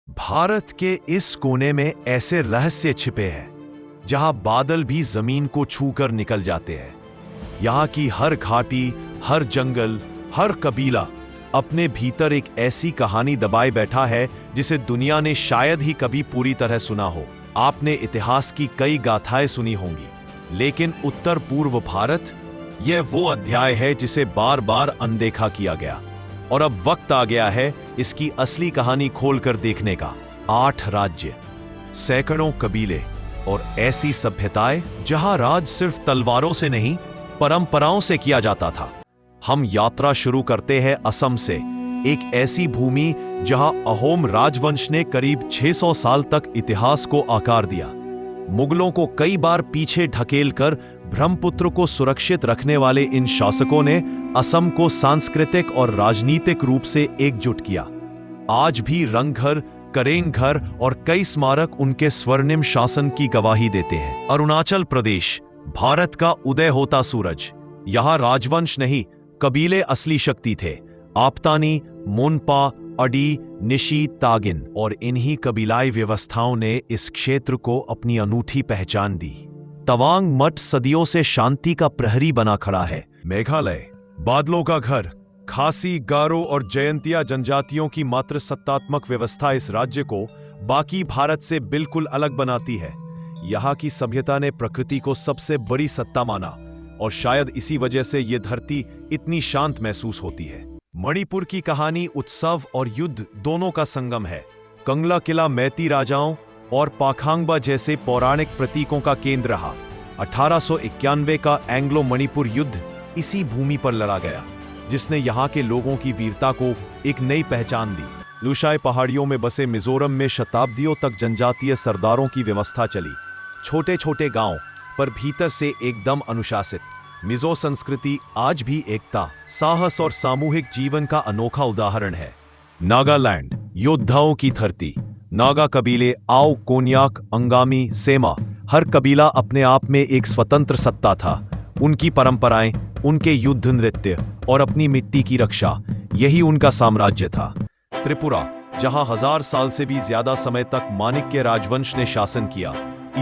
भारत के इस कोने में ऐसे रहस्य छिपे हैं जहां बादल भी जमीन को छूकर निकल जाते हैं। यहाँ की हर घाटी, हर जंगल, हर कबीला अपने भीतर एक ऐसी कहानी दबाए बैठा है जिसे दुनिया ने शायद ही कभी पूरी तरह सुना हो। आपने इतिहास की कई गाथाएं सुनी होंगी, लेकिन उत्तर पूर्व भारत, यह वो अध्याय है जिसे बार बार अनदेखा किया गया। और अब वक्त आ गया है इसकी असली कहानी खोलकर देखने का। 8 राज्य, सैकड़ों कबीले और ऐसी सभ्यताएं जहां राज सिर्फ तलवारों से नहीं, परंपराओं से किया जाता था। हम यात्रा शुरू करते हैं असम से, एक ऐसी भूमि जहां अहोम राजवंश ने करीब 600 साल तक इतिहास को आकार दिया। मुगलों को कई बार पीछे ढकेलकर ब्रह्मपुत्र को सुरक्षित रखने वाले इन शासकों ने असम को सांस्कृतिक और राजनीतिक रूप से एकजुट किया। आज भी रंगघर, करेंगघर और कई स्मारक उनके स्वर्णिम शासन की गवाही देते हैं। अरुणाचल प्रदेश, भारत का उदय होता सूरज। यहां राजवंश नहीं, कबीले असली शक्ति थे। आपतानी, मोनपा, अडी, निशी, तागिन और इन्हीं कबीलाई व्यवस्थाओं ने इस क्षेत्र को अपनी अनूठी पहचान दी। तवांग मठ सदियों से शांति का प्रहरी बना खड़ा है। मेघालय, बादलों का घर, खासी, गारो और जयंतिया जनजातियों की मात्र सत्तात्मक व्यवस्था इस राज्य को बाकी भारत से बिल्कुल अलग बनाती है। यहाँ की सभ्यता ने प्रकृति को सबसे बड़ी सत्ता माना और शायद इसी वजह से ये धरती इतनी शांत महसूस होती है। मणिपुर की कहानी उत्सव और युद्ध दोनों का संगम है। कंगला किला मैती राजाओं और पाखांगबा जैसे पौराणिक प्रतीकों का केंद्र रहा। 1891 का एंग्लो मणिपुर युद्ध इसी भूमि पर लड़ा गया, जिसने यहाँ के लोगों की वीरता को एक नई पहचान दी। लुशाई पहाड़ियों में बसे मिजोरम में शताब्दियों तक जनजातीय सरदारों की व्यवस्था चली। छोटे छोटे गांव पर भीतर से एकदम अनुशासित। मिजो संस्कृति आज भी एकता, साहस और सामूहिक जीवन का अनोखा उदाहरण है। नागालैंड, योद्धाओं की धरती। नागा कबीले आओ, कोन्याक, अंगामी, सेमा, हर कबीला अपने आप में एक स्वतंत्र सत्ता था। उनकी परंपराएं, उनके युद्ध नृत्य और अपनी मिट्टी की रक्षा, यही उनका साम्राज्य था। त्रिपुरा, जहां 1000 साल से भी ज्यादा समय तक माणिक्य राजवंश ने शासन किया।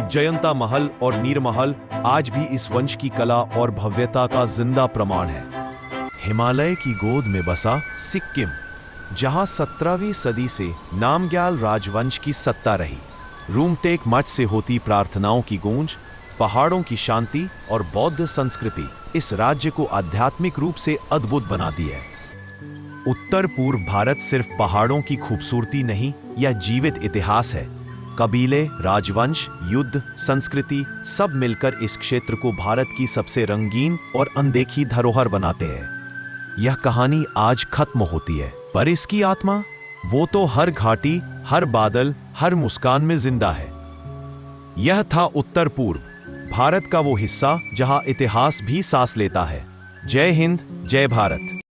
जयंता महल और नीर महल आज भी इस वंश की कला और भव्यता का जिंदा प्रमाण है। हिमालय की गोद में बसा सिक्किम, जहां 17वीं सदी से नामग्याल राजवंश की सत्ता रही। रूमटेक मठ से होती प्रार्थनाओं की गूंज, पहाड़ों की शांति और बौद्ध संस्कृति इस राज्य को आध्यात्मिक रूप से अद्भुत बनाती है। उत्तर पूर्व भारत सिर्फ पहाड़ों की खूबसूरती नहीं, यह जीवित इतिहास है। कबीले, राजवंश, युद्ध, संस्कृति सब मिलकर इस क्षेत्र को भारत की सबसे रंगीन और अनदेखी धरोहर बनाते हैं। यह कहानी आज खत्म होती है, पर इसकी आत्मा, वो तो हर घाटी, हर बादल, हर मुस्कान में जिंदा है। यह था उत्तर पूर्व भारत का वो हिस्सा जहां इतिहास भी सांस लेता है। जय हिंद, जय भारत।